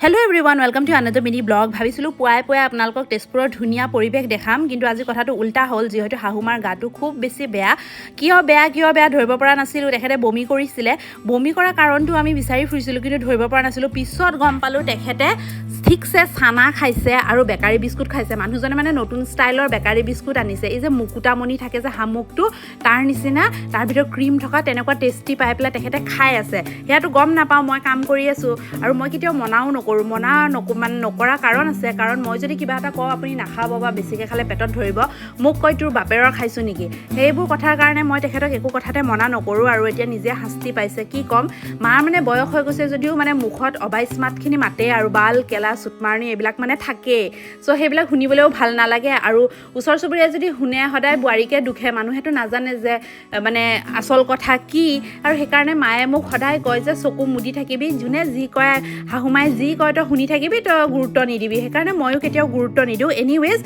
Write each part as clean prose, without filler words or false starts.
Hello everyone, welcome to another mini blog. ভাবিছিলো পুৱাই আপোনালোকক তেজপুৰৰ ধুনীয়া পৰিবেশ দেখাম, কিন্তু আজি কথাটো উল্টা হ'ল, যেহেতু হাহুমাৰ গাটো খুব বেছি বেয়া। কিয় বেয়া ধৰিব পৰা নাছিলো। তেখেতে বমি কৰিছিলে। বমি কৰা কাৰণটো আমি বিচাৰি ফুৰিছিলো, কিন্তু ধৰিব পৰা নাছিলো। পিছত গম পালো তেখেতে ঠিকছে চানা খাইছে আৰু বেকাৰী বিস্কুট খাইছে। মানুহজনে মানে নতুন ষ্টাইলৰ বেকাৰী বিস্কুট আনিছে। এই যে মুকুটামণি থাকে যে হামুকটো, তাৰ নিচিনা, তাৰ ভিতৰত ক্ৰীম থকা তেনেকুৱা টেষ্টি পাই পেলাই তেখেতে খাই আছে। সেয়াটো গম নাপাওঁ, মই কাম কৰি আছো আৰু মই কেতিয়াও মনাও নকৰা কাৰণ আছে, কাৰণ মই যদি কিবা এটা কওঁ আপুনি নাখাব বা বেছিকৈ খালে পেটত ধৰিব, মোক কয় তোৰ বাপেৰৰ খাইছোঁ নেকি। সেইবোৰ কথাৰ কাৰণে মই তেখেতক একো কথাতে মনা নকৰোঁ আৰু এতিয়া নিজে শাস্তি পাইছে। কি ক'ম, মাৰ মানে বয়স হৈ গৈছে যদিও মানে মুখত অবাইচ মাতখিনি মাতে আৰু বাল কেলা চুটমাৰণি এইবিলাক মানে থাকেই। চ' সেইবিলাক শুনিবলৈও ভাল নালাগে। আৰু ওচৰ চুবুৰীয়া যদি শুনে সদায় বোৱাৰীকে দুখে, মানুহেতো নাজানে যে মানে আচল কথা কি। আৰু সেইকাৰণে মায়ে মোক সদায় কয় যে চকু মুদি থাকিবি, যোনে যি কয় শাহুমাই যি কয় তই শুনি থাকিবি, তই গুৰুত্ব নিদিবি। সেইকাৰণে ময়ো কেতিয়াও গুৰুত্ব নিদিওঁ। এনিৱেজ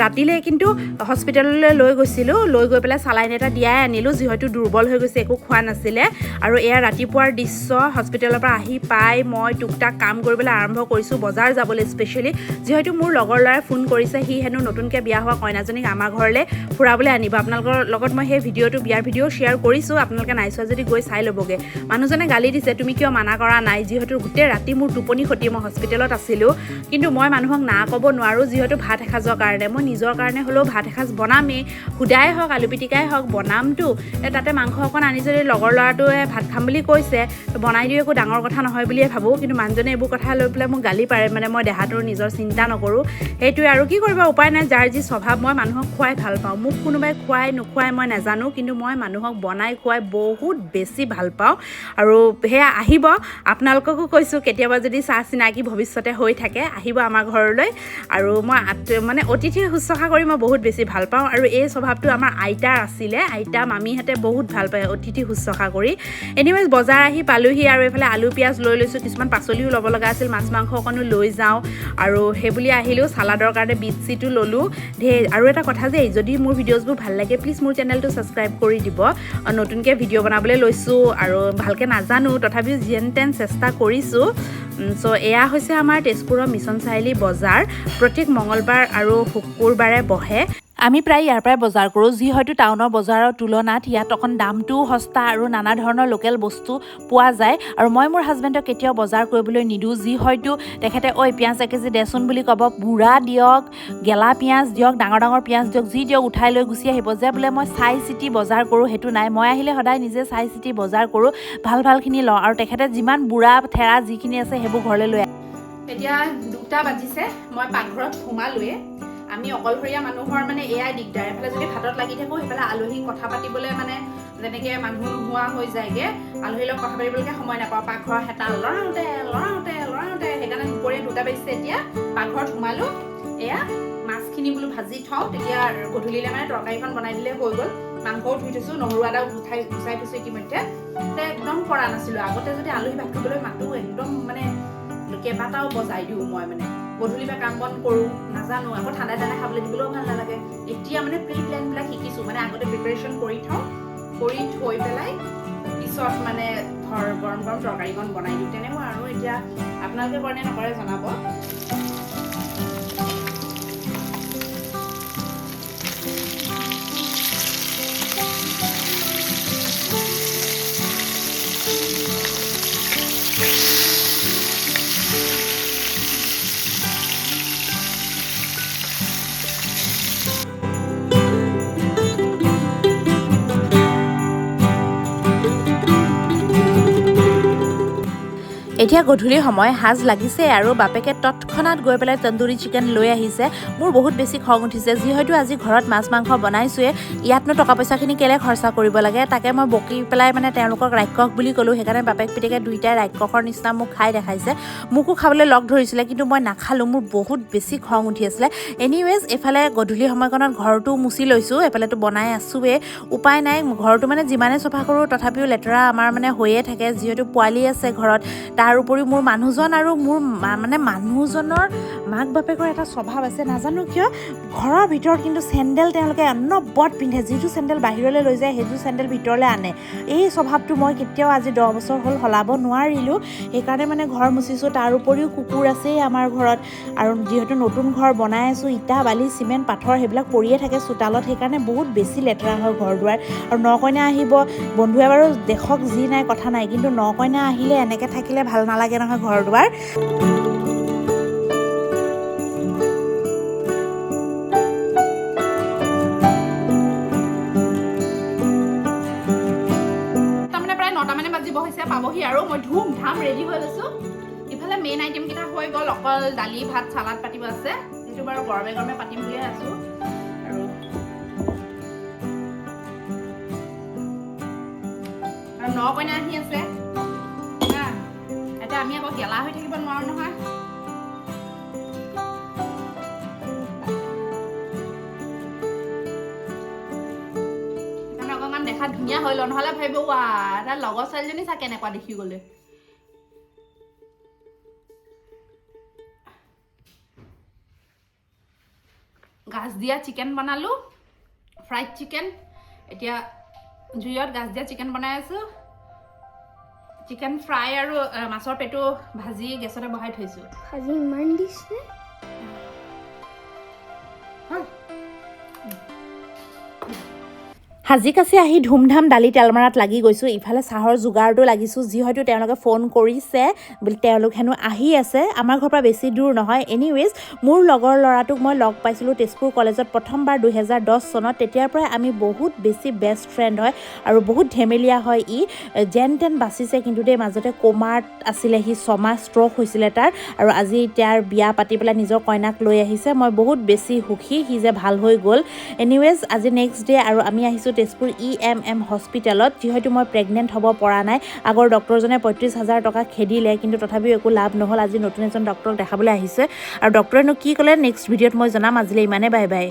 ৰাতিলৈ কিন্তু হস্পিটেললৈ লৈ গৈছিলোঁ, লৈ গৈ পেলাই চালাইন এটা দিয়াই আনিলোঁ, যিহেতু দুৰ্বল হৈ গৈছে, একো খোৱা নাছিলে। আৰু এয়া ৰাতিপুৱাৰ দৃশ্য। হস্পিটেলৰ পৰা আহি পাই মই টুকটাক কাম কৰিবলৈ আৰম্ভ কৰিছোঁ, বজাৰ যাবলৈ স্পেচিয়েলি, যিহেতু মোৰ লগৰ ল'ৰাই ফোন কৰিছে, সি হেনো নতুনকৈ বিয়া হোৱা কইনাজনীক আমাৰ ঘৰলৈ ফুৰাবলৈ আনিব। আপোনালোকৰ লগত মই সেই বিয়াৰ ভিডিঅ' শ্বেয়াৰ কৰিছোঁ, আপোনালোকে নাই চোৱা যদি গৈ চাই ল'বগৈ। মানুহজনে গালি দিছে, তুমি কিয় মানা কৰা নাই, যিহেতু গোটেই ৰাতি মোৰ টোপনি ক্ষতি, মই হস্পিটেলত আছিলোঁ। কিন্তু মই মানুহক না ক'ব নোৱাৰোঁ, যিহেতু ভাত এসাঁজৰ কাৰণে। মই নিজৰ কাৰণে হ'লেও ভাত এসাঁজ বনামেই, সুদাই হওক আলু পিটিকাই হওক বনামতো। তাতে মাংস অকণ আনি যদি লগৰ ল'ৰাটোৱে ভাত খাম বুলি কৈছে, বনাই দিওঁ, একো ডাঙৰ কথা নহয় বুলিয়ে ভাবোঁ। কিন্তু মানুহজনে এইবোৰ কথা লৈ পেলাই মোক গালি পাৰে, মানে মই দেহাটোৰ নিজৰ চিন্তা নকৰোঁ। সেইটোৱে আৰু কি কৰিবা, উপায় নাই, যাৰ যি স্বভাৱ। মই মানুহক খুৱাই ভাল পাওঁ, মোক কোনোবাই খুৱাই নোখোৱাই মই নাজানো, কিন্তু মই মানুহক বনাই খুৱাই বহুত বেছি ভাল পাওঁ। আৰু সেয়া আহিব, আপোনালোককো কৈছোঁ, কেতিয়াবা যদি চাহ চিনাকি ভৱিষ্যতে হৈ থাকে আহিব আমাৰ ঘৰলৈ। আৰু মই মানে অতিথি শুশ্ৰূষা কৰি মই বহুত বেছি ভাল পাওঁ। আৰু এই স্বভাৱটো আমাৰ আইতাৰ আছিলে, আইতা মামীহঁতে বহুত ভাল পায় অতিথি শুশ্ৰূষা কৰি। এনিৱেজ বজাৰ আহি পালোহি আৰু এইফালে আলু পিঁয়াজ লৈ লৈছোঁ, কিছুমান পাচলিও ল'ব লগা আছিল, মাছ মাংস অকণো লৈ যাওঁ। আৰু সেইবুলি আহিলোঁ, চালাডৰ কাৰণে বিট চিটো ল'লোঁ ধেৰ। আৰু এটা কথা যে, যদি মোৰ ভিডিঅ'জবোৰ ভাল লাগে প্লিজ মোৰ চেনেলটো ছাবস্ক্ৰাইব কৰি দিব। নতুনকৈ ভিডিঅ' বনাবলৈ লৈছোঁ আৰু ভালকৈ নাজানো, তথাপিও যেন তেন চেষ্টা কৰিছোঁ। চ' এয়া হৈছে আমাৰ তেজপুৰৰ মিছন চাৰিআলি বজাৰ। প্ৰত্যেক মঙলবাৰ আৰু শুকুৰবাৰে বহে। আমি প্ৰায় ইয়াৰ পৰাই বজাৰ কৰোঁ, যি হয়তো টাউনৰ বজাৰৰ তুলনাত ইয়াত অকণ দামটোও সস্তা আৰু নানা ধৰণৰ লোকেল বস্তু পোৱা যায়। আৰু মই মোৰ হাজবেণ্ডক কেতিয়াও বজাৰ কৰিবলৈ নিদিওঁ, যি হয়তো তেখেতে ঐ পিঁয়াজ 1 কেজি দেচোন বুলি ক'ব, বুঢ়া দিয়ক, গেলা পিঁয়াজ দিয়ক, ডাঙৰ পিঁয়াজ দিয়ক, যি দিয়ক উঠাই লৈ গুচি আহিব। যে বোলে মই চাই চিতি বজাৰ কৰোঁ সেইটো নাই, মই আহিলে সদায় নিজে চাই চিতি বজাৰ কৰোঁ, ভালখিনি লওঁ। আৰু তেখেতে যিমান বুঢ়া ঠেৰা যিখিনি আছে সেইবোৰ ঘৰলৈ লৈ আহে। এতিয়া 2টা বাজিছে, মই পাকঘৰত সোমালোৱে। আমি অকলশৰীয়া মানুহৰ মানে এয়াই দিগদাৰ, এফালে যদি ভাতত লাগি থাকোঁ, সেইফালে আলহীক কথা পাতিবলৈ মানে যেনেকৈ মানুহ নোহোৱা হৈ যায়গৈ, আলহীৰ লগত কথা পাতিবলৈকে সময় নাপাওঁ। পাকঘৰৰ হেতা লৰাওঁতে সেইকাৰণে দুপৰীয়া 2টা বাজিছে। এতিয়া পাকঘৰত সোমালোঁ, এয়া মাছখিনি বোলো ভাজি থওঁ, তেতিয়া গধূলিলৈ মানে তৰকাৰীখন বনাই দিলে হৈ গ'ল। মাংসও ধুই থৈছোঁ, নহৰু আদাও গুচাই থৈছোঁ ইতিমধ্যে। একদম কৰা নাছিলোঁ। আগতে যদি আলহী ভাত খাবলৈ মাতোঁ, একদম মানে কেইবাটাও বজাই দিওঁ মই, মানে গধূলি বা কাম বন কৰোঁ, নাজানো, আকৌ ঠাণ্ডা খাবলৈ দিবলৈও ভাল নালাগে। এতিয়া মানে প্ৰি প্লেনবিলাক শিকিছোঁ, মানে আগতে প্ৰিপাৰেশ্যন কৰি থওঁ, কৰি থৈ পেলাই পিছত মানে গৰম তৰকাৰীখন বনাই দিওঁ, তেনেকুৱা আৰু। এতিয়া আপোনালোকে কৰে নে নকৰে জনাব। এতিয়া গধূলি সময়, সাজ লাগিছে আৰু বাপেকে তৎক্ষণাত গৈ পেলাই তন্দুৰী চিকেন লৈ আহিছে। মোৰ বহুত বেছি খং উঠিছে, যিহেতু আজি ঘৰত মাছ মাংস বনাইছোৱে, ইয়াতনো টকা পইচাখিনি কেলে খৰচা কৰিব লাগে। তাকে মই বকি পেলাই মানে তেওঁলোকক ৰাক্ষস বুলি ক'লোঁ। সেইকাৰণে বাপেক পিতেকে দুইটাই ৰাক্ষসৰ নিচিনা মোক খাই দেখাইছে। মোকো খাবলৈ লগ ধৰিছিলে, কিন্তু মই নাখালোঁ, মোৰ বহুত বেছি খং উঠি আছিলে। এনিৱেজ এইফালে গধূলি সময়কণত ঘৰটো মুচি লৈছোঁ, এইফালেতো বনাই আছোঁৱে, উপায় নাই। ঘৰটো মানে যিমানে চফা কৰোঁ তথাপিও লেতেৰা আমাৰ মানে হৈয়ে থাকে, যিহেতু পোৱালি আছে ঘৰত। তাৰ উপৰিও মোৰ মানুহজন আৰু মোৰ মানে মানুহজনৰ মাক বাপেকৰ এটা স্বভাৱ আছে নাজানো কিয় ঘৰৰ ভিতৰত কিন্তু চেণ্ডেল তেওঁলোকে অনবৰত পিন্ধে যিটো চেণ্ডেল বাহিৰলৈ লৈ যায় সেইটো চেণ্ডেল ভিতৰলৈ আনে এই স্বভাৱটো মই কেতিয়াও আজি 10 বছৰ হ'ল সলাব নোৱাৰিলোঁ সেইকাৰণে মানে ঘৰ মুচিছোঁ তাৰ উপৰিও কুকুৰ আছেই আমাৰ ঘৰত আৰু যিহেতু নতুন ঘৰ বনাই আছোঁ ইটা বালি চিমেণ্ট পাথৰ সেইবিলাক পৰিয়ে থাকে চোতালত সেইকাৰণে বহুত বেছি লেতেৰা হয় ঘৰ দুৱাৰ আৰু ন-কইনা আহিব বন্ধুৱে বাৰু দেখক যি নাই কথা নাই কিন্তু ন-কইনা আহিলে এনেকৈ থাকিলে ভাল নালাগে নহয় ঘৰ দুৱাৰ পাবহি আৰু মই ধুম ধাম ৰেডি হৈ লৈছো ইফালে মেইন আইটেম কেইটা হৈ গ'ল অকল দালি ভাত সালাড পাতিব আছে সেইটো বাৰু গৰমে গৰমে পাতিম বুলিয়ে আছো আৰু ন-কইনা আহি আছে এতিয়া আমি আকৌ গেলা হৈ থাকিব নোৱাৰো নহয় অকণমান দেখাত ধুনীয়া হৈ ল নহ'লে ভাবিব ৱা তাৰ লগৰ ছোৱালীজনী চা কেনেকুৱা দেখি গ'লে গাজ দিয়া চিকেন বনালো ফ্ৰাইড চিকেন এতিয়া জুইত গাজ দিয়া চিকেন বনাই আছো চিকেন ফ্ৰাই আৰু মাছৰ পেটু ভাজি গেছতে বহাই থৈছো ভাজি ইমান দিছে সাজি কাচি আহি ধুমধাম দালি তেলমাৰাত লাগি গৈছোঁ ইফালে চাহৰ যোগাৰটো লাগিছোঁ যি হয়তো তেওঁলোকে ফোন কৰিছে বুলি তেওঁলোক হেনো আহি আছে আমাৰ ঘৰৰ পৰা বেছি দূৰ নহয় এনিৱেজ মোৰ লগৰ ল'ৰাটোক মই লগ পাইছিলোঁ তেজপুৰ কলেজত প্ৰথমবাৰ 2010 চনত তেতিয়াৰ পৰাই আমি বহুত বেছি বেষ্ট ফ্ৰেণ্ড হয় আৰু বহুত ধেমেলীয়া হয় ই যেন তেন বাচিছে কিন্তু দেই মাজতে কোমাত আছিলে সি 6 মাহ ষ্ট্ৰক হৈছিলে তাৰ আৰু আজি তাৰ বিয়া পাতি পেলাই নিজৰ কইনাক লৈ আহিছে মই বহুত বেছি সুখী সি যে ভাল হৈ গ'ল এনিৱেজ আজি নেক্সট ডে আৰু আমি আহিছোঁ তেজপুৰ EMM হস্পিটেলত যিহেতু মই প্ৰেগনেণ্ট হ'ব পৰা নাই আগৰ ডক্টৰজনে 35,000 টকা খেদিলে কিন্তু তথাপিও একো লাভ নহ'ল আজি নতুন এজন ডক্টৰক দেখাবলৈ আহিছে আৰু ডক্টৰেনো কি ক'লে নেক্সট ভিডিঅ'ত মই জনাম আজিলৈ ইমানে বাই বাই